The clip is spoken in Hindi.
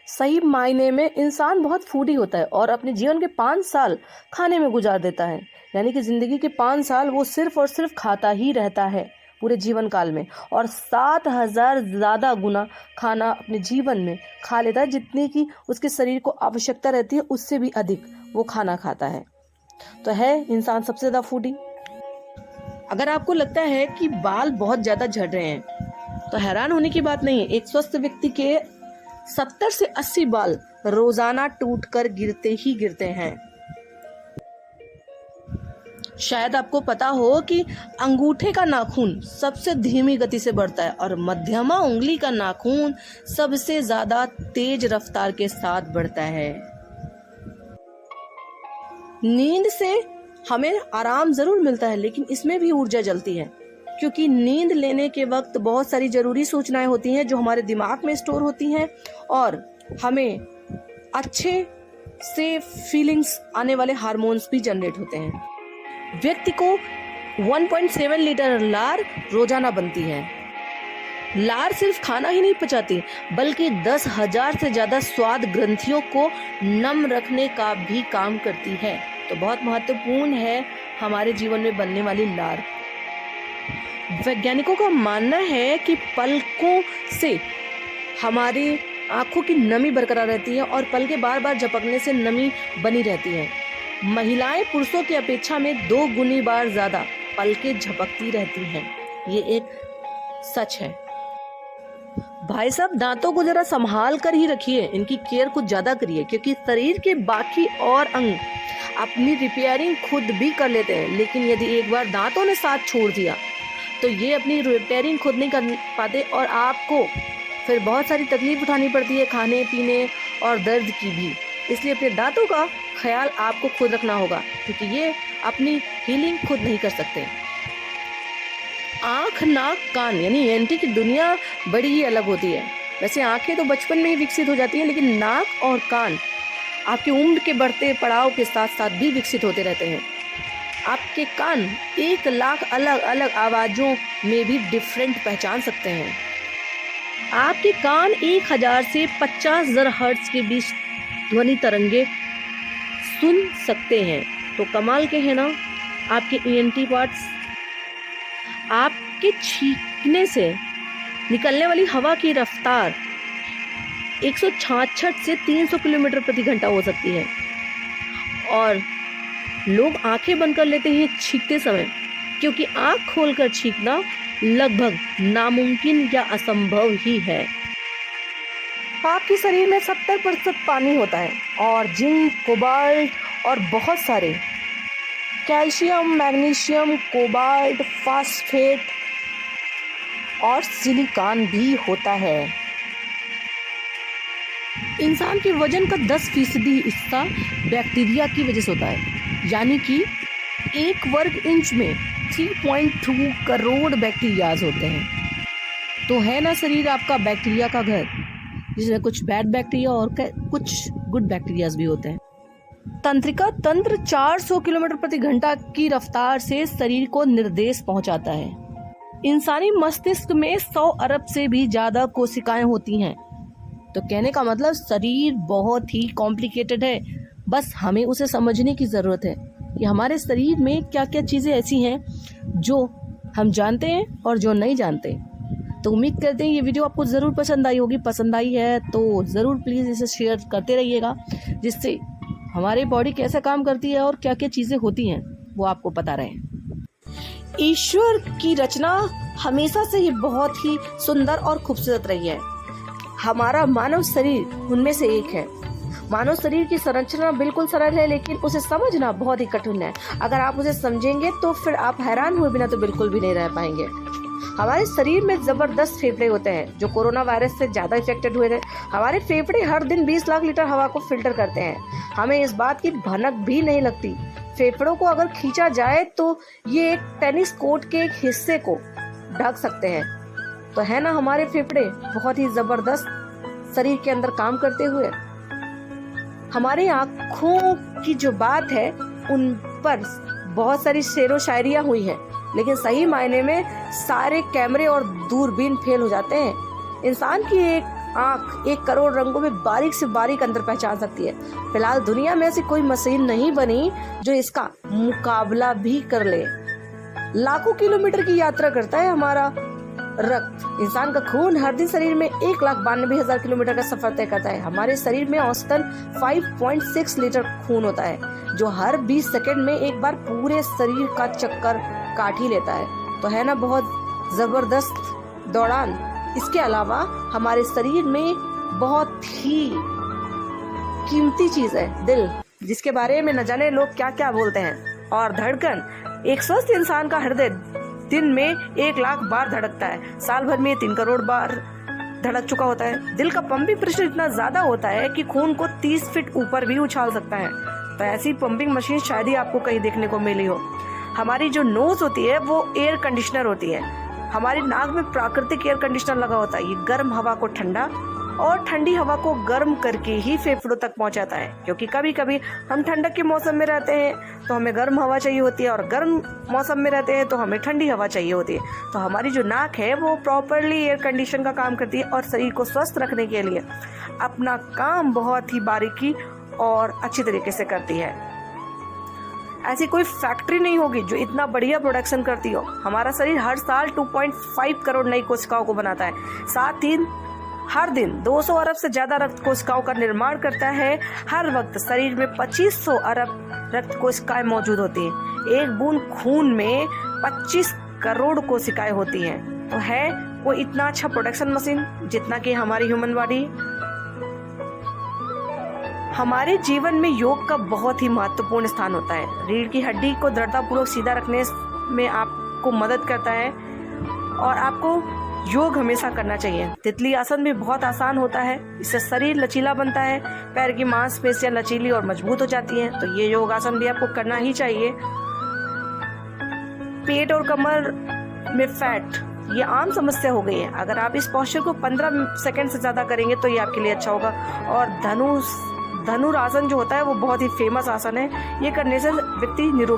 सही मायने में इंसान बहुत फूडी होता है और अपने जीवन के 5 साल खाने में गुजार देता है। यानी कि ज़िंदगी के 5 साल वो सिर्फ और सिर्फ खाता ही रहता है पूरे जीवन काल में, और 7,000 ज़्यादा गुना खाना अपने जीवन में खा लेता है, जितनी की उसके शरीर को आवश्यकता रहती है उससे भी अधिक वो खाना खाता है। तो है इंसान सबसे ज़्यादा फूडी। अगर आपको लगता है कि बाल बहुत ज़्यादा झड़ रहे हैं तो हैरान होने की बात नहीं है। एक स्वस्थ व्यक्ति के 70 से 80 बाल रोजाना टूटकर गिरते ही गिरते हैं। शायद आपको पता हो कि अंगूठे का नाखून सबसे धीमी गति से बढ़ता है और मध्यमा उंगली का नाखून सबसे ज्यादा तेज रफ्तार के साथ बढ़ता है। नींद से हमें आराम जरूर मिलता है, लेकिन इसमें भी ऊर्जा जलती है, क्योंकि नींद लेने के वक्त बहुत सारी जरूरी सूचनाएं होती हैं जो हमारे दिमाग में स्टोर होती हैं और हमें अच्छे से फीलिंग्स आने वाले हार्मोन्स भी जनरेट होते हैं। व्यक्ति को 1.7 लीटर लार रोजाना बनती है। लार सिर्फ खाना ही नहीं पचाती, बल्कि 10,000 से ज्यादा स्वाद ग्रंथियों को नम रखने का भी काम करती है। तो बहुत महत्वपूर्ण है हमारे जीवन में बनने वाली लार। वैज्ञानिकों का मानना है कि पलकों से हमारी आंखों की नमी बरकरार रहती है और पलकें बार बार झपकने से नमी बनी रहती है। महिलाएं पुरुषों की अपेक्षा में 2 गुनी बार ज्यादा पलकें झपकती रहती हैं। ये एक सच है। भाई साहब, दांतों को जरा संभाल कर ही रखिए, इनकी केयर कुछ ज्यादा करिए, क्योंकि शरीर के बाकी और अंग अपनी रिपेयरिंग खुद भी कर लेते हैं, लेकिन यदि एक बार दांतों ने साथ छोड़ दिया तो ये अपनी रिपेयरिंग खुद नहीं कर पाते और आपको फिर बहुत सारी तकलीफ उठानी पड़ती है, खाने पीने और दर्द की भी। इसलिए अपने दांतों का ख्याल आपको खुद रखना होगा, क्योंकि ये अपनी हीलिंग खुद नहीं कर सकते। आँख, नाक, कान यानी ENT की दुनिया बड़ी ही अलग होती है। वैसे आंखें तो बचपन में ही विकसित हो जाती हैं, लेकिन नाक और कान आपकी उम्र के बढ़ते पड़ाव के साथ साथ भी विकसित होते रहते हैं। आपके कान 1 लाख अलग अलग आवाजों में भी डिफरेंट पहचान सकते हैं। आपके कान 1000 से 50,000 हर्ट्ज के बीच ध्वनि तरंगे सुन सकते हैं। तो कमाल के हैं ना आपके ENT पार्ट्स। आपके छींकने से निकलने वाली हवा की रफ्तार 166 से 300 किलोमीटर प्रति घंटा हो सकती है, और लोग आंखें बंद कर लेते हैं छींकते समय, क्योंकि आंख खोलकर छींकना लगभग नामुमकिन या असंभव ही है। आपके शरीर में 70% पानी होता है और जिंक, कोबाल्ट और बहुत सारे कैल्शियम, मैग्नीशियम, कोबाल्ट, फास्फेट और सिलिकॉन भी होता है। इंसान के वजन का 10% हिस्सा बैक्टीरिया की वजह से होता है, यानी कि 1 वर्ग इंच में 3.2 करोड़ बैक्टीरियाज होते हैं। तो है ना शरीर आपका बैक्टीरिया का घर, जिसमें कुछ बैड बैक्टीरिया और कुछ गुड बैक्टीरियाज भी होते हैं। तंत्रिका तंत्र 400 किलोमीटर प्रति घंटा की रफ्तार से शरीर को निर्देश पहुंचाता है। इंसानी मस्तिष्क में 100 अरब से भी ज्यादा कोशिकाएं होती हैं। तो कहने का मतलब शरीर बहुत ही कॉम्प्लिकेटेड है, बस हमें उसे समझने की जरूरत है कि हमारे शरीर में क्या क्या चीजें ऐसी हैं जो हम जानते हैं और जो नहीं जानते। तो उम्मीद करते हैं ये वीडियो आपको जरूर पसंद आई होगी। पसंद आई है तो जरूर प्लीज इसे शेयर करते रहिएगा, जिससे हमारी बॉडी कैसे काम करती है और क्या क्या चीजें होती हैं वो आपको पता रहे। ईश्वर की रचना हमेशा से ही बहुत ही सुंदर और खूबसूरत रही है। हमारा मानव शरीर उनमें से एक है। मानव शरीर की संरचना बिल्कुल सरल है, लेकिन उसे समझना बहुत ही कठिन है। अगर आप उसे समझेंगे तो फिर आप हैरान हुए बिना तो बिल्कुल भी नहीं रह पाएंगे। हमारे शरीर में जबरदस्त फेफड़े होते हैं जो कोरोना वायरस से ज्यादा इफेक्टेड हुए थे। हमारे फेफड़े हर दिन 20 लाख लीटर हवा को फिल्टर करते हैं। हमें इस बात की भनक भी नहीं लगती। फेफड़ों को अगर खींचा जाए तो ये एक टेनिस कोर्ट के एक हिस्से को ढक सकते हैं। तो है ना हमारे फेफड़े बहुत ही जबरदस्त शरीर के अंदर काम करते हुए। हमारी आँखों की जो बात है उन पर बहुत सारी शेरो शायरियाँ हुई हैं, लेकिन सही मायने में सारे कैमरे और दूरबीन फेल हो जाते हैं। इंसान की एक आँख 1 करोड़ रंगों में बारीक से बारीक अंतर पहचान सकती है। फिलहाल दुनिया में ऐसी कोई मशीन नहीं बनी जो इसका मुकाबला भी कर ले। लाखों किलोमीटर की यात्रा करता है हमारा रक्त। इंसान का खून हर दिन शरीर में 1,92,000 किलोमीटर का सफर तय करता है। हमारे शरीर में औसतन 5.6 लीटर खून होता है, जो हर 20 सेकंड में एक बार पूरे शरीर का चक्कर काट ही लेता है। तो है ना बहुत जबरदस्त दौड़ान। इसके अलावा हमारे शरीर में बहुत ही कीमती चीज है दिल, जिसके बारे में न जाने लोग क्या क्या बोलते हैं। और धड़कन, एक स्वस्थ इंसान का हृदय दिन में 1,00,000 बार धड़कता है। साल भर में 3 करोड़ बार धड़क चुका होता है। दिल का पंपिंग प्रेशर इतना ज्यादा होता है कि खून को 30 फीट ऊपर भी उछाल सकता है। तो ऐसी पंपिंग मशीन शायद ही आपको कहीं देखने को मिली हो। हमारी जो नोज होती है वो एयर कंडीशनर होती है। हमारी नाक में प्राकृतिक एयर कंडीशनर लगा होता है। ये गर्म हवा को ठंडा और ठंडी हवा को गर्म करके ही फेफड़ों तक पहुंचाता है, क्योंकि कभी कभी हम ठंडक के मौसम में रहते हैं तो हमें गर्म हवा चाहिए होती है, और गर्म मौसम में रहते हैं तो हमें ठंडी हवा चाहिए होती है। तो हमारी जो नाक है वो प्रॉपरली एयर कंडीशन का काम करती है और शरीर को स्वस्थ रखने के लिए अपना काम बहुत ही बारीकी और अच्छी तरीके से करती है। ऐसी कोई फैक्ट्री नहीं होगी जो इतना बढ़िया प्रोडक्शन करती हो। हमारा शरीर हर साल 2.5 करोड़ नई कोशिकाओं को बनाता है। साथ ही हर दिन 200 अरब से ज्यादा रक्त कोशिकाओं का निर्माण करता है। हर वक्त शरीर में 2500 अरब रक्त कोशिकाएं मौजूद होती हैं। एक बूंद खून में 25 करोड़ कोशिकाएं होती हैं। तो है वो इतना अच्छा प्रोडक्शन मशीन जितना कि हमारी ह्यूमन बॉडी। हमारे जीवन में योग का बहुत ही महत्वपूर्ण स्थान होता है। रीढ़ की हड्डी को दृढ़तापूर्वक सीधा रखने में आपको मदद करता है और आपको योग हमेशा करना चाहिए। तितली आसन भी बहुत आसान होता है। इससे शरीर लचीला बनता है, पैर की मांसपेशियां लचीली और मजबूत हो जाती हैं। तो ये योग आसन भी आपको करना ही चाहिए। पेट और कमर में फैट, ये आम समस्या हो गई है। अगर आप इस पोस्चर को 15 सेकंड से ज्यादा करेंगे तो ये आपके लिए अच्छा होगा। और धनुरासन जो होता है वो बहुत ही फेमस आसन है। ये करने से व्यक्ति निरोगी